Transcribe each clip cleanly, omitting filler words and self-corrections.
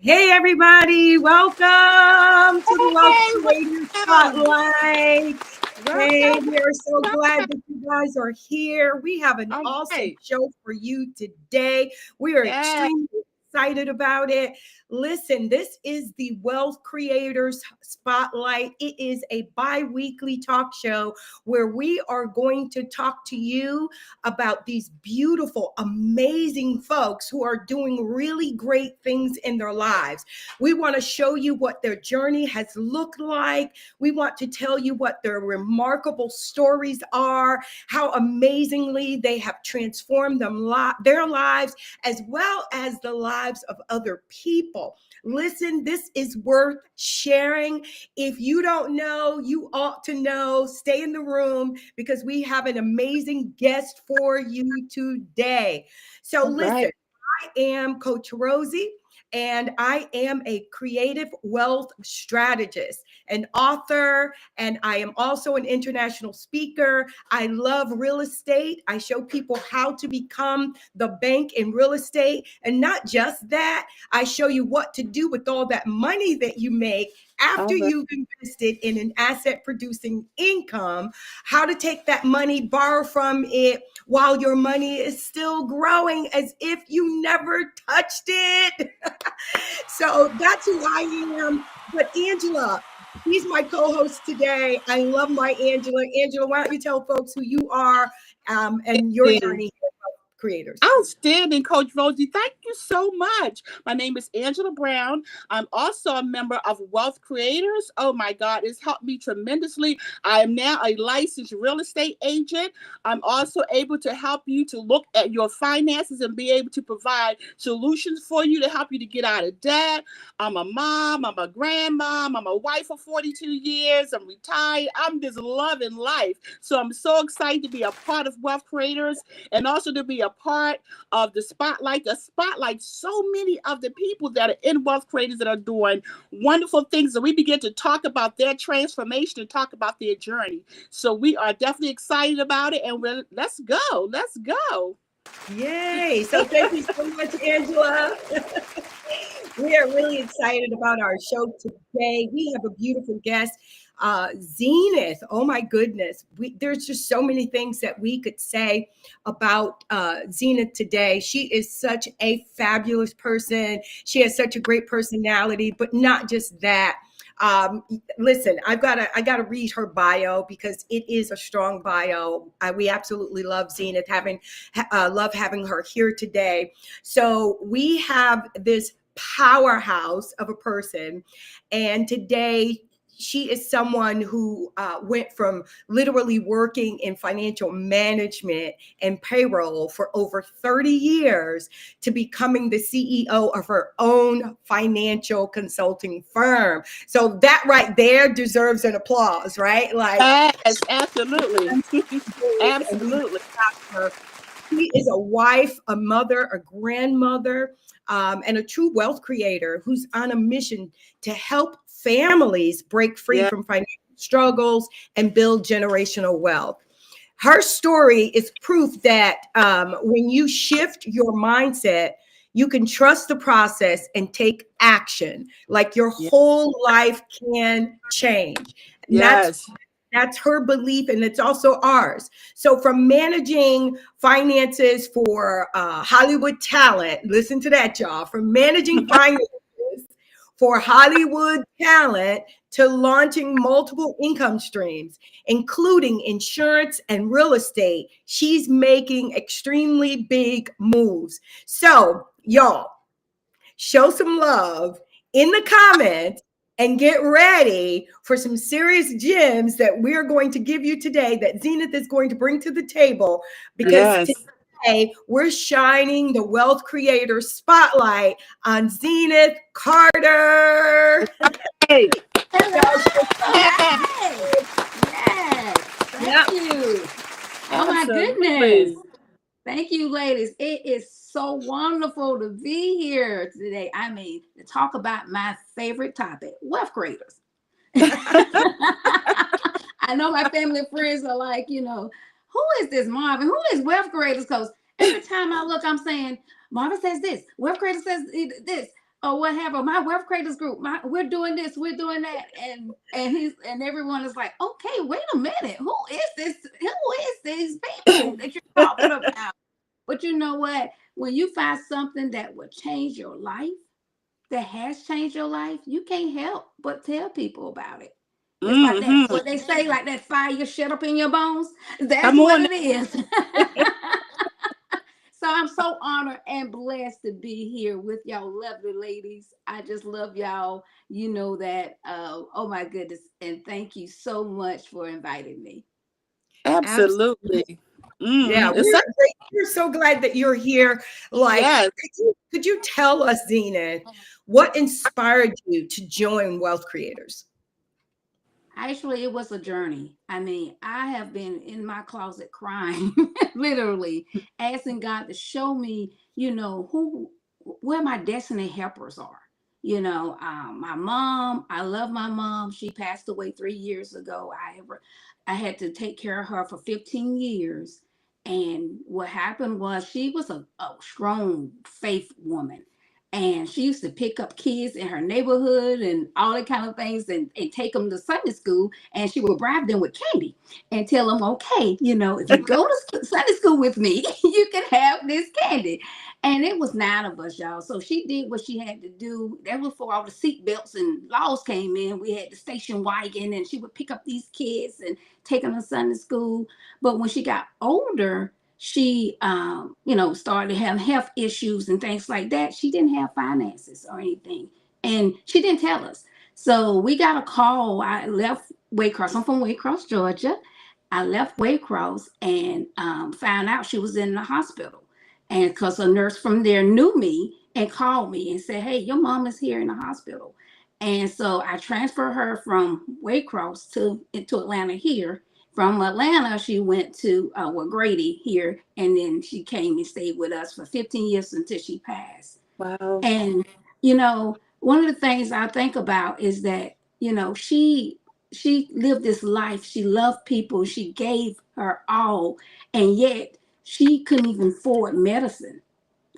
Hey, everybody. Welcome to the Wealth Hey, Creator welcome. Spotlight. Hey, Welcome. we are so glad Welcome. that you guys are here. We have an All awesome right. show for you today. We are Yeah. extremely excited about it. Listen, this is the Wealth Creators Spotlight. It is a bi-weekly talk show where we are going to talk to you about these beautiful, amazing folks who are doing really great things in their lives. We want to show you what their journey has looked like. We want to tell you what their remarkable stories are, how amazingly they have transformed their lives, as well as the lives of other people. Listen, this is worth sharing. If you don't know, you ought to know. Stay in the room because we have an amazing guest for you today. So, All listen, right. I am Coach Rosie, and I am a creative wealth strategist, an author, and I am also an international speaker. I love real estate. I show people how to become the bank in real estate. And not just that, I show you what to do with all that money that you make after All right. you've invested in an asset producing income, how to take that money, borrow from it while your money is still growing as if you never touched it. So that's who I am. But Angela, she's my co-host today. I love my Angela. Angela, why don't you tell folks who you are and your Outstanding. journey as creators? Outstanding, Coach Rosie. Thank you so much. My name is Angela Brown. I'm also a member of Wealth Creators. Oh my God, it's helped me tremendously. I am now a licensed real estate agent. I'm also able to help you to look at your finances and be able to provide solutions for you to help you to get out of debt. I'm a mom. I'm a grandmom. I'm a wife for 42 years. I'm retired. I'm just loving life. So I'm so excited to be a part of Wealth Creators and also to be a part of the spotlight so many of the people that are in Wealth Creators that are doing wonderful things, and we begin to talk about their transformation and talk about their journey. So we are definitely excited about it, and let's go. Yay. So thank you so much, Angela. We are really excited about our show today. We have a beautiful guest, Zenith. Oh my goodness. There's just so many things that we could say about Zenith today. She is such a fabulous person. She has such a great personality, but not just that. Um, Listen, I gotta read her bio because it is a strong bio. We absolutely love Zenith, love having her here today. So we have this powerhouse of a person, and today she is someone who went from literally working in financial management and payroll for over 30 years to becoming the CEO of her own financial consulting firm. So that right there deserves an applause, right? Like, Yes, absolutely. and we Absolutely. have her. She is a wife, a mother, a grandmother, and a true wealth creator who's on a mission to help families break free Yeah. from financial struggles and build generational wealth. Her story is proof that when you shift your mindset, you can trust the process and take action. Like your Yeah. whole life can change. And Yes. that's her belief, and it's also ours. So, from managing finances for Hollywood talent, listen to that, y'all. From managing finances for Hollywood talent to launching multiple income streams, including insurance and real estate, she's making extremely big moves. So, y'all, show some love in the comments and get ready for some serious gems that we're going to give you today that Zenith is going to bring to the table because Yes. today we're shining the wealth creator spotlight on Zenith Carter. Hey. Hello. Yeah. Yes. Yes. Thank Yep. you. Oh my goodness. Absolutely. Thank you, ladies. It is so wonderful to be here today. I mean, to talk about my favorite topic, wealth creators. I know my family and friends are like, who is this Marvin? Who is wealth creators? Because every time I look, I'm saying, Marvin says this, wealth creator says this. or whatever. My wealth creators group, we're doing this, we're doing that, and everyone is like, okay, wait a minute, who is this? Who is these people that you're talking about? But you know what? When you find something that will change your life, that has changed your life, you can't help but tell people about it. It's like that, Mm-hmm. what they say, like that fire shut up in your bones. That's Come what on. it is. So I'm so honored and blessed to be here with y'all lovely ladies. I just love y'all. You know that. Oh my goodness. And thank you so much for inviting me. Absolutely. Absolutely. Yeah, It's we're so glad that you're here. Like, yes. could you tell us, Zena, what inspired you to join Wealth Creators? Actually, it was a journey. I mean, I have been in my closet crying, literally asking God to show me, where my destiny helpers are. My mom, I love my mom. She passed away 3 years ago. I had to take care of her for 15 years. And what happened was she was a strong faith woman, and she used to pick up kids in her neighborhood and all that kind of things, and take them to Sunday school, and she would bribe them with candy and tell them, okay, if you go to Sunday school with me, you can have this candy. And it was 9 of us, y'all. So she did what she had to do. That was before all the seat belts and laws came in. We had the station wagon, and she would pick up these kids and take them to Sunday school. But when she got older, she started to have health issues and things like that. She didn't have finances or anything, and she didn't tell us. So we got a call. I left Waycross. I'm from Waycross, Georgia. I left Waycross and found out she was in the hospital, and because a nurse from there knew me and called me and said, hey, your mom is here in the hospital. And so I transferred her from Waycross to Atlanta here. From Atlanta, she went to Grady here, and then she came and stayed with us for 15 years until she passed. Wow. And one of the things I think about is that she lived this life. She loved people. She gave her all, and yet she couldn't even afford medicine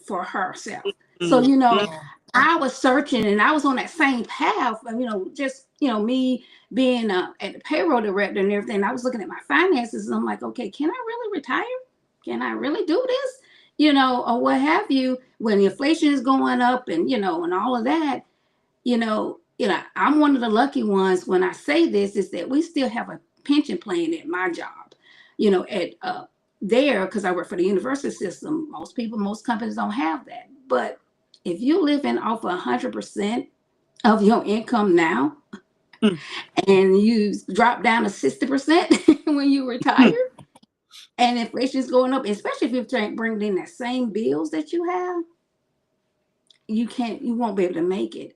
for herself. So, Mm-hmm. I was searching, and I was on that same path. Just, me being at the payroll director and everything. I was looking at my finances, and I'm like, okay, can I really retire? Can I really do this? Or what have you, when the inflation is going up and all of that, I'm one of the lucky ones when I say this, is that we still have a pension plan at my job, at there, because I work for the university system. Most companies don't have that. But if you living off 100% of your income now, Mm. and you drop down to 60% when you retire, and inflation is going up, especially if you bring in that same bills that you have, you won't be able to make it.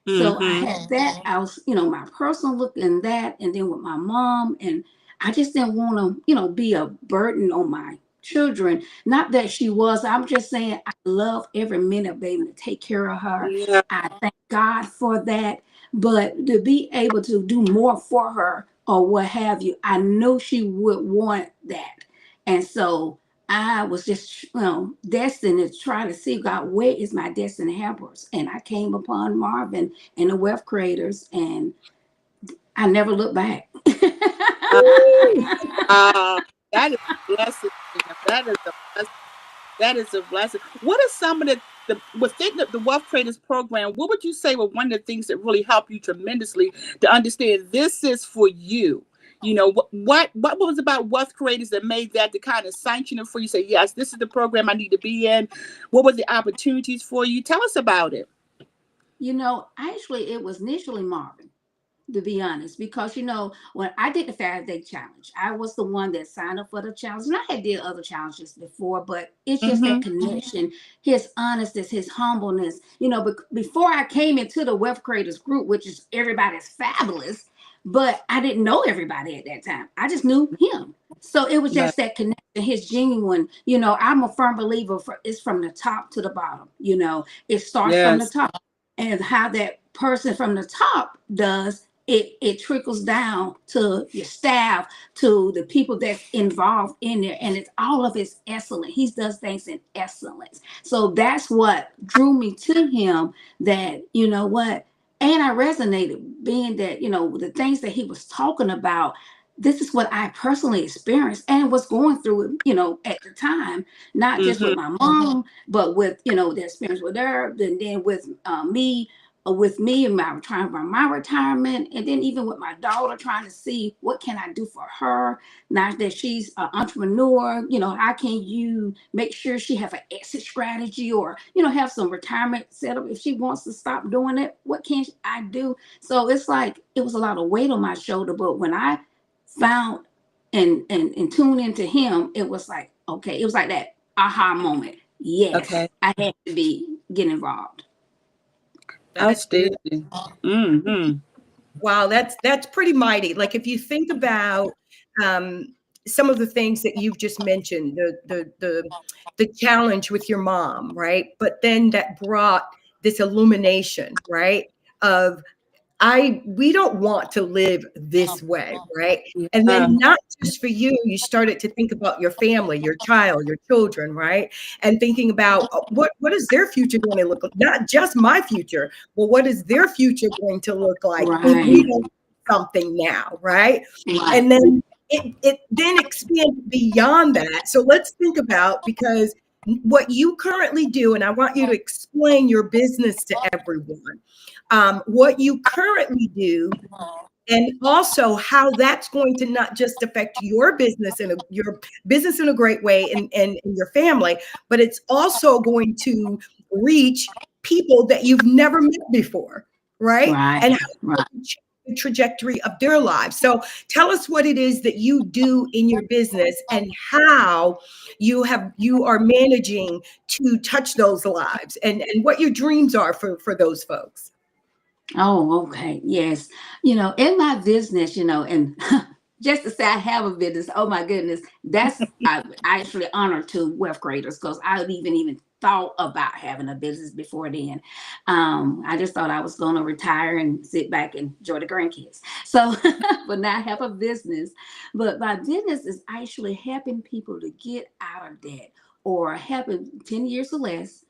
So I Mm-hmm. had that. I was, my personal look in that, and then with my mom, and I just didn't want to, be a burden on my children. Not that she was. I'm just saying I love every minute of being able to take care of her. Yeah. I thank God for that. But to be able to do more for her or what have you, I know she would want that. And so I was just, destined to try to see, God, where is my destiny helpers? And I came upon Marvin and the Wealth Creators, and I never looked back. Uh, that is a blessing. That is a blessing. That is a blessing. What are some of the within the Wealth Creators program? What would you say were one of the things that really helped you tremendously to understand this is for you? What was about Wealth Creators that made that the kind of sanction it for you? Say, yes, this is the program I need to be in. What were the opportunities for you? Tell us about it. Actually, it was initially Marvin, to be honest, because when I did the 5-day challenge, I was the one that signed up for the challenge, and I had did other challenges before, but it's just Mm-hmm. that connection, his honesty, his humbleness. Before I came into the Wealth Creators group, which is everybody's fabulous, but I didn't know everybody at that time. I just knew him. So it was Right. just that connection, his genuine. I'm a firm believer it's from the top to the bottom. It starts from the Yes. top, and how that person from the top does, it trickles down to your staff, to the people that's involved in there, and it's all of it's excellent. He does things in excellence. So that's what drew me to him, that, you know what, and I resonated, being that, you know, the things that he was talking about, this is what I personally experienced and was going through, you know, at the time, not just with my mom, but with, you know, the experience with her, and then with me and my trying for my retirement, and then even with my daughter, trying to see what can I do for her now that she's an entrepreneur. You know, how can you make sure she have an exit strategy, or, you know, have some retirement set up if she wants to stop doing it? What can I do? So it's like it was a lot of weight on my shoulder, but when I found and tuned into him, it was like, okay, it was like that aha moment. Yes, Okay. I had to get involved. Outstanding. Mm-hmm. Wow, that's pretty mighty. Like if you think about some of the things that you've just mentioned, the challenge with your mom, right? But then that brought this illumination, right? Of we don't want to live this way, right? And then not just for you, you started to think about your family, your child, your children, right? And thinking about what is their future going to look like? Not just my future, but what is their future going to look like if we Right. don't do something now, right? Right. And then it then expands beyond that. So let's think about, because what you currently do, and I want you to explain your business to everyone. What you currently do, and also how that's going to not just affect your business and your business in a great way, and your family, but it's also going to reach people that you've never met before, right? Right. And how to change the trajectory of their lives. So tell us what it is that you do in your business, and how you are managing to touch those lives, and what your dreams are for those folks. Oh, okay. Yes. You know, in my business, you know, and just to say I have a business, oh my goodness, I actually honor to wealth creators, because I would even thought about having a business before then. I just thought I was going to retire and sit back and enjoy the grandkids. So, but now I have a business. But my business is actually helping people to get out of debt, or helping 10 years or less,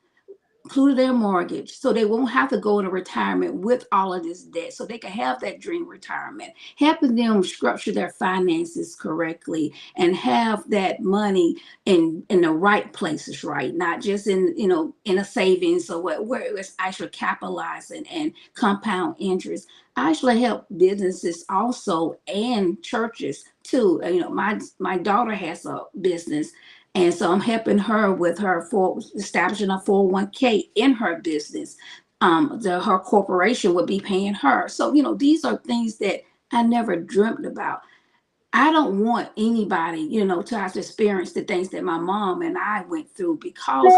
include their mortgage, so they won't have to go into retirement with all of this debt, so they can have that dream retirement, helping them structure their finances correctly and have that money in the right places, right? Not just in, you know, in a savings, or where it's actually capitalizing and compound interest. I actually help businesses also, and churches too. You know, my daughter has a business, and so I'm helping her with her for establishing a 401k in her business. Her corporation would be paying her. So, you know, these are things that I never dreamt about. I don't want anybody, you know, to have to experience the things that my mom and I went through, because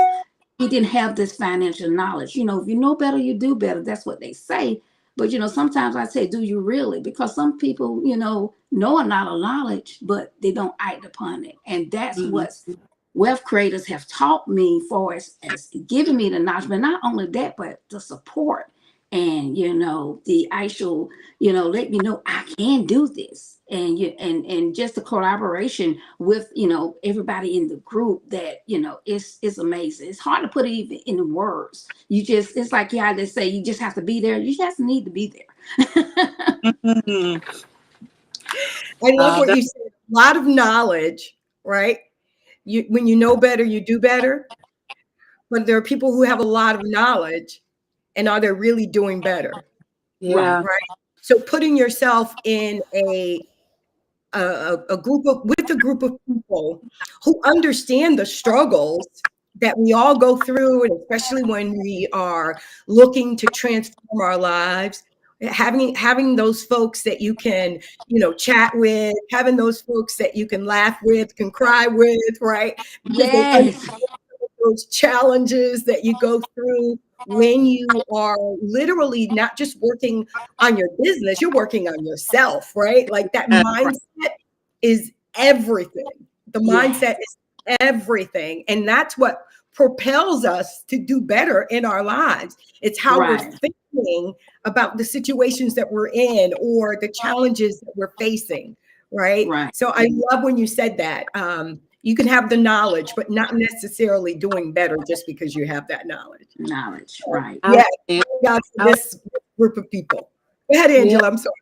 we didn't have this financial knowledge. You know, if you know better, you do better. That's what they say. But, you know, sometimes I say, do you really? Because some people, you know a lot of knowledge, but they don't act upon it. And that's what wealth creators have taught me, for as giving me the knowledge, but not only that, but the support, and, you know, the actual, you know, let me know I can do this. And and just the collaboration with, you know, everybody in the group, that, you know, it's amazing. It's hard to put it even in words. It's like, yeah, they say you just have to be there. You just need to be there. Mm-hmm. I love what you said. A lot of knowledge, right? When you know better, you do better. But there are people who have a lot of knowledge, and are they really doing better? Yeah. Right. So putting yourself in a group of people who understand the struggles that we all go through, and especially when we are looking to transform our lives, having those folks that you can, you know, chat with, having those folks that you can laugh with, can cry with, right? Because they Yes. those challenges that you go through when you are literally not just working on your business, you're working on yourself, right? Like that mindset is everything. The mindset is everything. And that's what propels us to do better in our lives. It's how we're Right. thinking about the situations that we're in or the challenges that we're facing, right? Right. So I love when you said that. You can have the knowledge, but not necessarily doing better just because you have that knowledge. Knowledge. Right. Yeah, Outstanding. this group of people. Go ahead, Yeah. Angela. I'm sorry.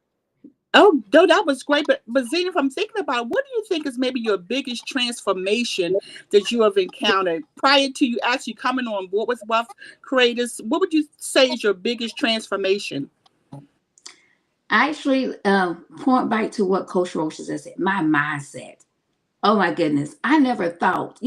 Oh, no, that was great. But Zena, if I'm thinking about it, what do you think is maybe your biggest transformation that you have encountered prior to you actually coming on board with Wealth Creators? What would you say is your biggest transformation? I actually point back to what Coach Rosie said, my mindset. Oh my goodness. I never thought,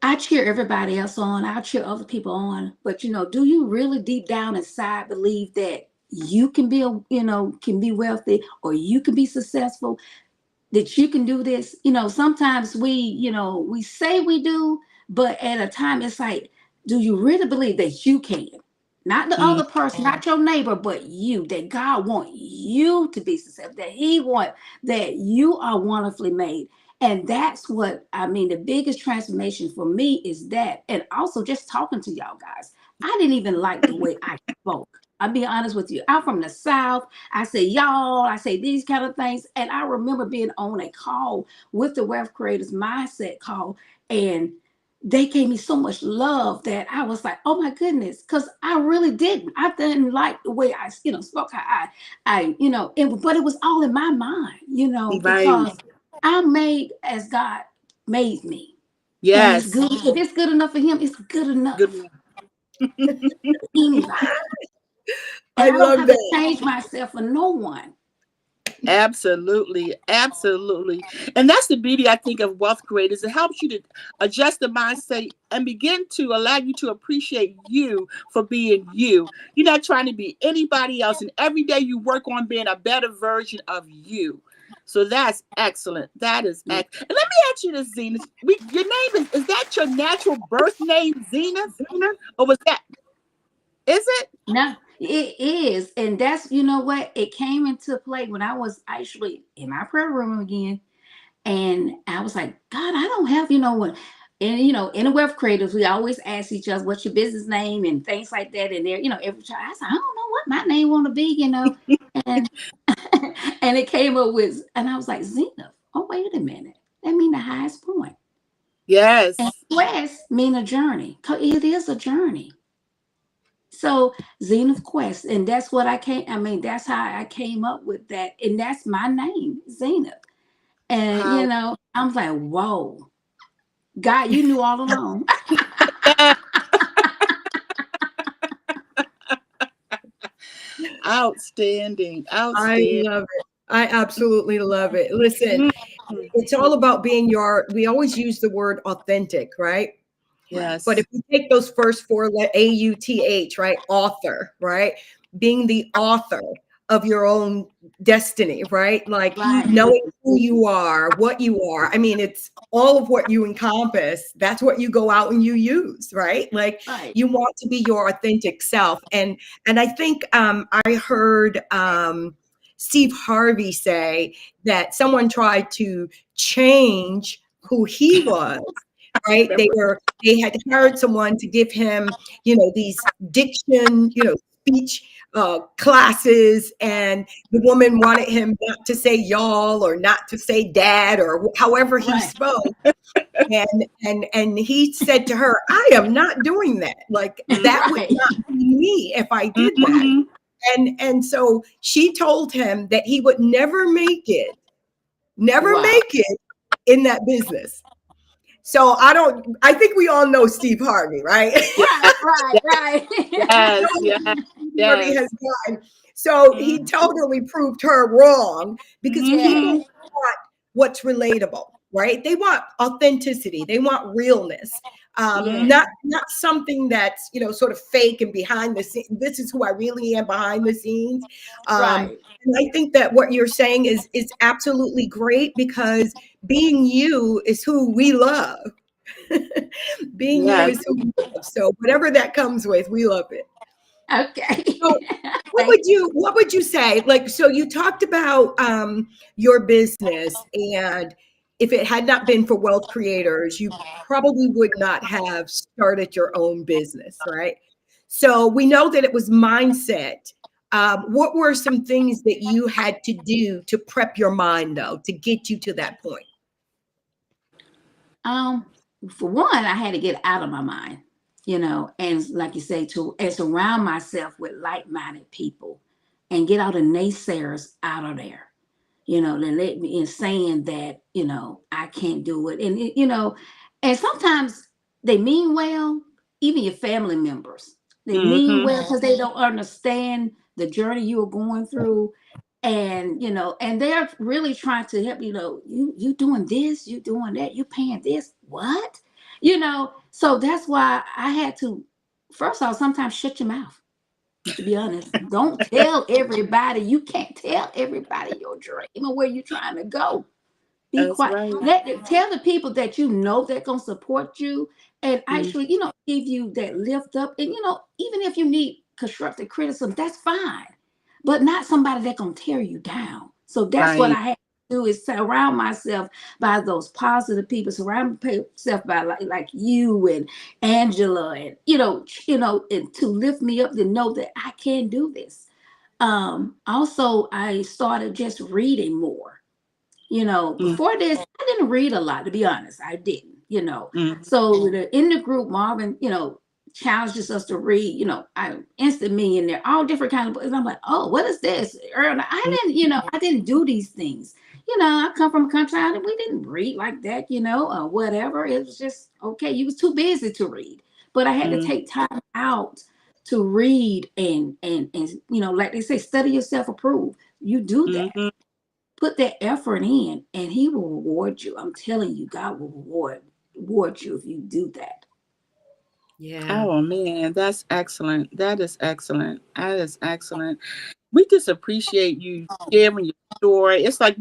I cheer everybody else on, I cheer other people on, but do you really deep down inside believe that you can be can be wealthy, or you can be successful, that you can do this? Sometimes we say we do, but at a time it's like, do you really believe that you can? Not the Mm, other person, not your neighbor, but you, that God want you to be successful, that he want that you are wonderfully made. And that's what I mean. The biggest transformation for me is that. And also just talking to y'all guys. I didn't even like the way I spoke. I'll be honest with you. I'm from the South. I say y'all, I say these kind of things. And I remember being on a call with the Wealth Creators Mindset call, and they gave me so much love that I was like, oh my goodness, because I really didn't. I didn't like the way I, spoke, how but it was all in my mind, right. because I'm made as God made me. And it's Yes. good. If it's good enough for him, it's good Good. enough for anybody. And I I don't love have to that. change myself for no one. Absolutely, absolutely. And that's the beauty, I think, of Wealth Creators. It helps you to adjust the mindset and begin to allow you to appreciate you for being you. You're not trying to be anybody else. And every day you work on being a better version of you. So that's excellent. That is excellent. And let me ask you this, Zena. Your name is that your natural birth name, Zena? Or is it? No, it is. And that's, what? It came into play when I was actually in my prayer room again. And I was like, God, I don't have, what. And, in the Wealth Creators, we always ask each other, what's your business name and things like that. And there, every child, I said, I don't know what my name want to be, And and it came up with, and I was like, Zena. Oh, wait a minute. That mean the highest point. And Yes. quest mean a journey. 'Cause it is a journey. So Zena's Quest, and that's what that's how I came up with that. And that's my name, Zena. And Power. I'm like, whoa, God, you knew all along. Yeah. Outstanding. I Outstanding. love it. I absolutely love it. Listen, Mhm. it's all about being we always use the word authentic, right? Right, But Yes. if you take those first four, AUTH, right? Author, right? Being the author of your own destiny, right? Like right, knowing who you are, what you are. I mean, it's all of what you encompass. That's what you go out and you use, right? Like right. you want to be your authentic self. And I think I heard Steve Harvey say that someone tried to change who he was, right? They had hired someone to give him, these diction, speech classes, and the woman wanted him not to say y'all or not to say dad or however he Right, spoke. And he said to her, I am not doing that. Like that would right, not be me if I did that. Mhm. And so she told him that he would never wow. make it in that business. So I think we all know Steve Harvey, right? Right, right, right. We Yes. know Yes. Steve Harvey Yes. has done. So he Mhm. totally proved her wrong because Yes, Mhm. people want what's relatable, right? They want authenticity. They want realness. Mhm. yes, Not something that's, sort of fake and behind the scenes. This is who I really am behind the scenes. right. And I think that what you're saying is absolutely great because being you is who we love. Being you Yes. is who we love. So whatever that comes with, we love it. Okay. So Thank you. what would you say? Like, so you talked about your business and if it had not been for Wealth Creators, you probably would not have started your own business, right? So we know that it was mindset. What were some things that you had to do to prep your mind, though, to get you to that point? For one, I had to get out of my mind, and like you say, and surround myself with like-minded people and get all the naysayers out of there. They let me in saying that, I can't do it. And sometimes they mean well, even your family members, they mean well because they don't understand the journey you are going through. And they're really trying to help, you doing this, you doing that, you paying this, what? So that's why I had to, first off, sometimes shut your mouth. To be honest, don't tell everybody. You can't tell everybody your dream or where you're trying to go. Be That's quiet. right. Tell the people that they're gonna support you and actually, give you that lift up. And even if you need constructive criticism, that's fine, but not somebody that's gonna tear you down. So that's what I Right. had to do, is surround myself by those positive people, surround myself by like you and Angela, and and to lift me up to know that I can do this. Also, I started just reading more. Before this, I didn't read a lot, to be honest. I didn't. So in the group, Marvin, challenges us to read, I Instant Millionaire, all different kind of books. And I'm like, oh, what is this? Earl, I didn't do these things. I come from a country and we didn't read like that, or whatever. It was just, okay, you was too busy to read. But I had to take time out to read and like they say, study yourself, approve. You do that. Put that effort in and he will reward you. I'm telling you, God will reward you if you do that. Yeah. Oh man, that's excellent. That is excellent. That is excellent. We just appreciate you sharing your story. It's like,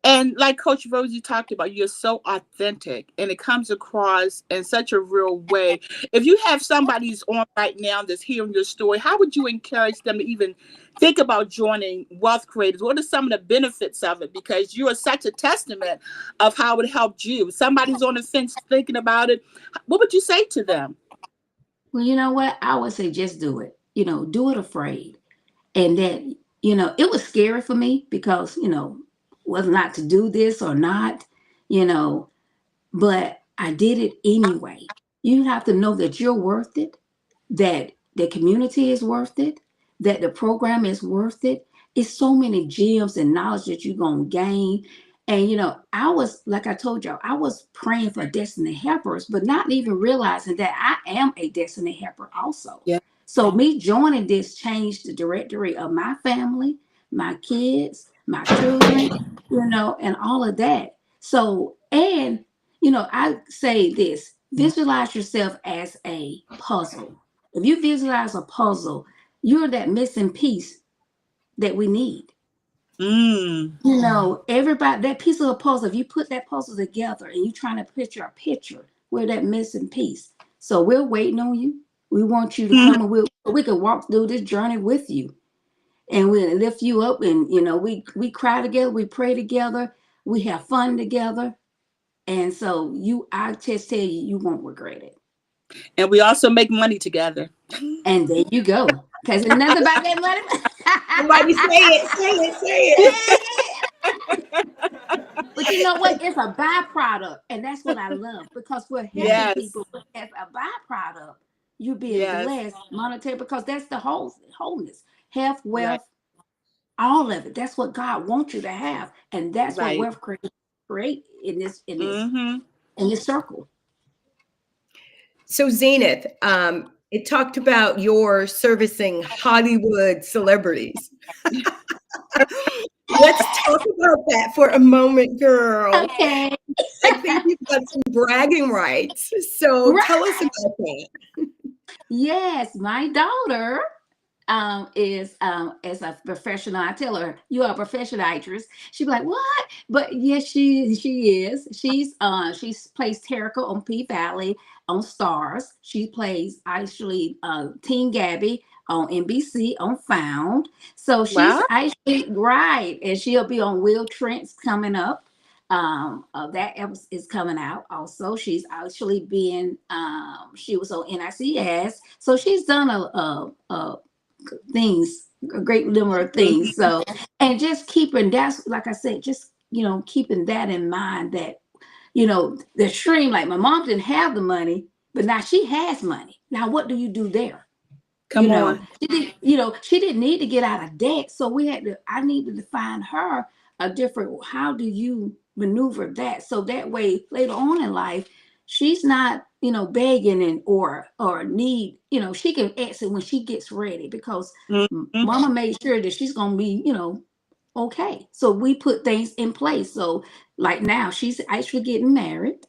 and like Coach Rosie talked about, you're so authentic and it comes across in such a real way. If you have somebody who's on right now that's hearing your story, how would you encourage them to even think about joining Wealth Creators? What are some of the benefits of it? Because you are such a testament of how it helped you. Somebody's on the fence thinking about it. What would you say to them? Well, you know what? I would say just do it. Do it afraid. And that, it was scary for me because, whether not to do this or not, you know, but I did it anyway. You have to know that you're worth it, that the community is worth it, that the program is worth it. It's so many gems and knowledge that you're going to gain. And, I was, like I told y'all, I was praying for destiny helpers, but not even realizing that I am a destiny helper also. Yeah. So me joining this changed the directory of my family, my kids, my children, and all of that. So, and, I say this, visualize yourself as a puzzle. If you visualize a puzzle, you're that missing piece that we need. Mm. Everybody, that piece of a puzzle, if you put that puzzle together and you're trying to picture a picture, we're that missing piece. So we're waiting on you. We want you to come and we can walk through this journey with you. And we'll lift you up, and we cry together, we pray together, we have fun together. And so I just tell you, you won't regret it. And we also make money together. And there you go. Because it's nothing about that money. Somebody say it, say it. But you know what? It's a byproduct. And that's what I love, because we're helping Yes. people. But as a byproduct, you're being Yes. blessed monetary, because that's the wholeness, health, Right. wealth, all of it. That's what God wants you to have. And that's what Right. wealth create in this Mm-hmm. in this circle. So Zenith, it talked about your servicing Hollywood celebrities. Let's talk about that for a moment, girl. Okay. I think you've got some bragging rights. So tell us Right. about that. Yes, my daughter is as a professional. I tell her, you are a professional actress. She'd be like, what? But yes, she is. She's plays Terica on P Valley on Stars. She plays actually Teen Gabby on NBC on Found. So she's Wow. actually right, and she'll be on Will Trent's coming up. That is coming out also. She's actually been she was on NICS, so she's done a things, a great number of things. So, and just keeping, that's like I said, just keeping that in mind, that the stream, like my mom didn't have the money, but now she has money. Now what do you do there? Come on. She didn't need to get out of debt. So I needed to find her a different, how do you maneuver that? So that way later on in life, she's not, begging or need, she can exit when she gets ready, because mama made sure that she's going to be, okay. So we put things in place. So like now she's actually getting married.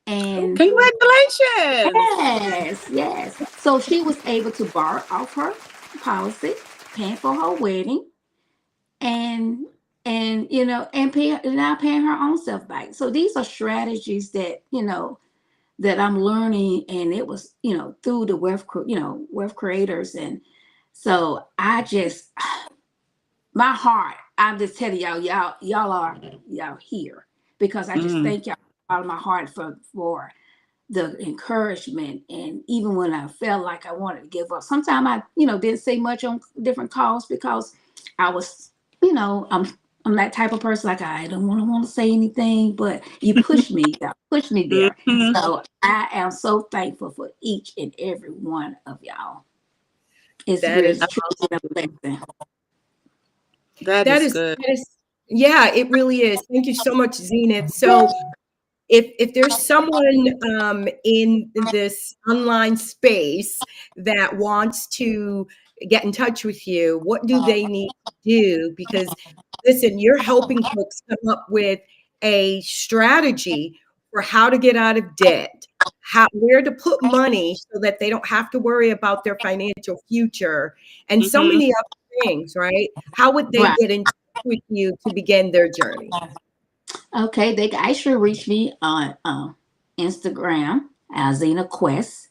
And congratulations. yes. So she was able to borrow off her policy, paying for her wedding, and now paying her own self back. So these are strategies that that I'm learning, and it was through the wealth creators, and so I just my heart. I'm just telling y'all are here because I just thank y'all out of my heart for the encouragement. And even when I felt like I wanted to give up, sometimes I didn't say much on different calls because I was I'm that type of person, like I don't want to say anything, but you push me there. So I am so thankful for each and every one of y'all. It's truly a blessing. That is good. Yeah, it really is. Thank you so much, Zenith. So if there's someone in this online space that wants to get in touch with you, what do they need to do? Because listen, you're helping folks come up with a strategy for how to get out of debt, where to put money so that they don't have to worry about their financial future, and so many other things, right? How would they get in touch with you to begin their journey? Okay, they can actually reach me on Instagram as Zena Quest,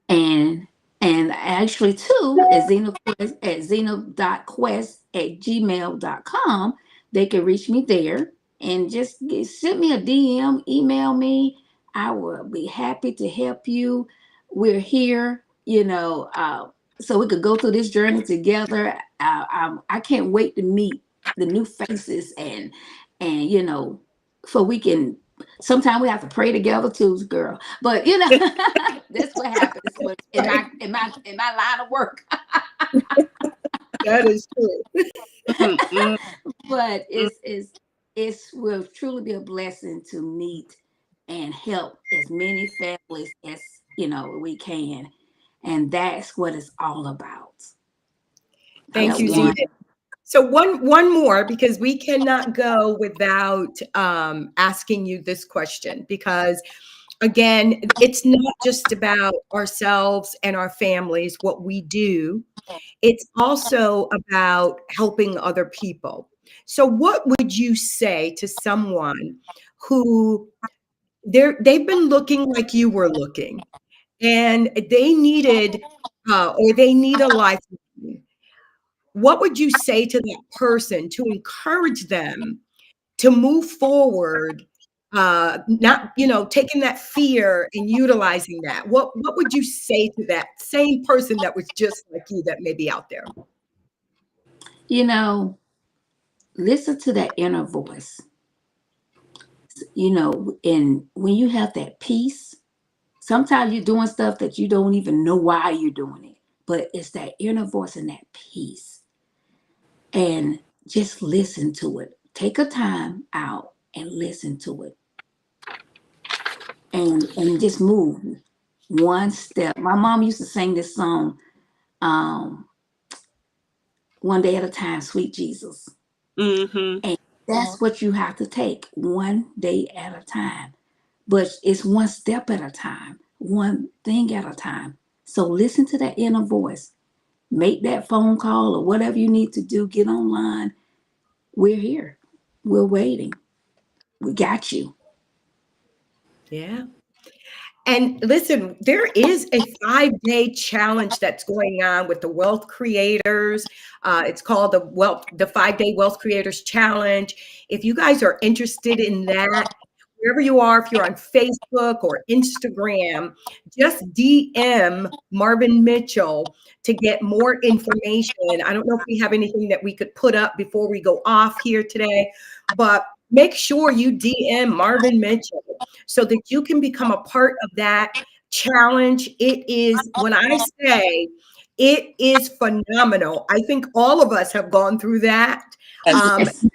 and actually too at Zena Quest at zena.quest@gmail.com. They can reach me there and just send me a DM, email me. I will be happy to help you. We're here, so we could go through this journey together. I can't wait to meet the new faces, and so we can. Sometimes we have to pray together too, girl. But that's what happens in my line of work. That is true. But it will truly be a blessing to meet and help as many families as we can, and that's what it's all about. Thank you, Zena. So one more, because we cannot go without asking you this question, because again, it's not just about ourselves and our families, what we do. It's also about helping other people. So what would you say to someone who they've been looking like you were looking, and they needed or they need a life? What would you say to that person to encourage them to move forward, not taking that fear and utilizing that? What would you say to that same person that was just like you, that may be out there? Listen to that inner voice. And when you have that peace, sometimes you're doing stuff that you don't even know why you're doing it, but it's that inner voice and that peace. And just listen to it. Take a time out and listen to it. And just move one step. My mom used to sing this song, one day at a time, Sweet Jesus. And that's what you have to take, one day at a time. But it's one step at a time, one thing at a time. So listen to that inner voice. Make that phone call or whatever you need to do. Get online. We're here. We're waiting. We got you. Yeah. And listen, there is a 5-day challenge that's going on with the wealth creators. It's called the 5-day wealth creators challenge. If you guys are interested in that, wherever you are, if you're on Facebook or Instagram, just DM Marvin Mitchell to get more information. I don't know if we have anything that we could put up before we go off here today, but make sure you DM Marvin Mitchell so that you can become a part of that challenge. It is, when I say it is phenomenal, I think all of us have gone through that. Yes.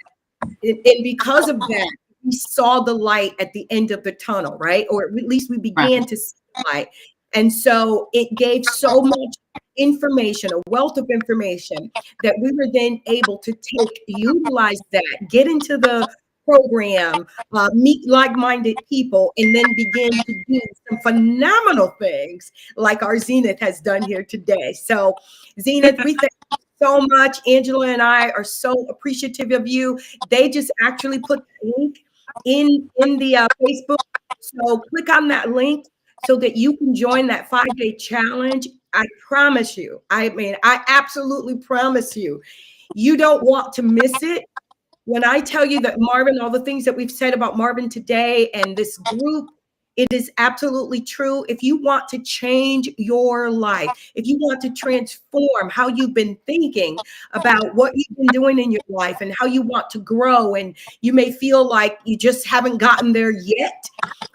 And because of that, we saw the light at the end of the tunnel, right? Or at least we began to see the light. And so it gave so much information, a wealth of information, that we were then able to utilize that, get into the program, meet like-minded people, and then begin to do some phenomenal things like our Zenith has done here today. So Zenith, we thank you so much. Angela and I are so appreciative of you. They just actually put the link in the Facebook. So click on that link so that you can join that 5-day challenge. I promise you, I mean, I absolutely promise you, you don't want to miss it. When I tell you that Marvin, all the things that we've said about Marvin today and this group, it is absolutely true. If you want to change your life, if you want to transform how you've been thinking about what you've been doing in your life and how you want to grow, and you may feel like you just haven't gotten there yet,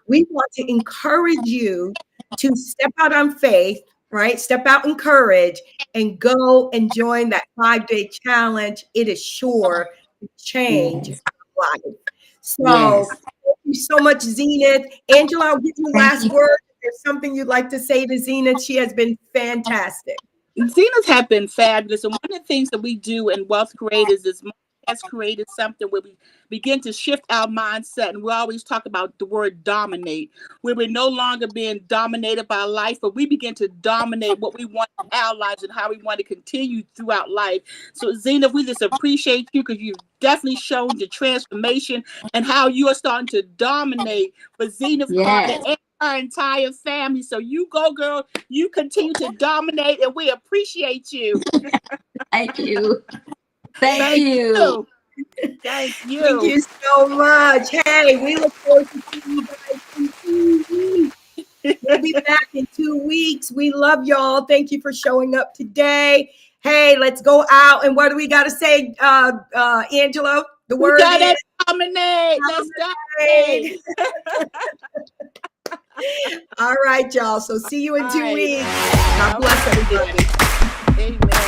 we want to encourage you to step out on faith, right? Step out in courage and go and join that 5-day challenge. It is sure to change Yes. life. So Yes. thank you so much, Zenith. Angela, I'll give you the Thank last you. word. If there's something you'd like to say to Zenith, she has been fantastic. Zena's have been fabulous. And one of the things that we do in Wealth Creators is Mark has created something where we begin to shift our mindset. And we always talk about the word dominate, where we're no longer being dominated by life, but we begin to dominate what we want in our lives and how we want to continue throughout life. So Zena, we just appreciate you because you've definitely shown the transformation and how you are starting to dominate for Zena's Carter Yes. and our entire family. So you go, girl. You continue to dominate, and we appreciate you. Thank you. Thank Thank you. you. Thank you. Thank you so much. Hey, we look forward to seeing you guys in 2 weeks. We'll be back in 2 weeks. We love y'all. Thank you for showing up today. Hey, let's go out. And what do we got to say, Angela? The We word gotta is dominate. Let's dominate. all right, y'all. So see you in All 2 right. weeks. God bless everybody. Amen.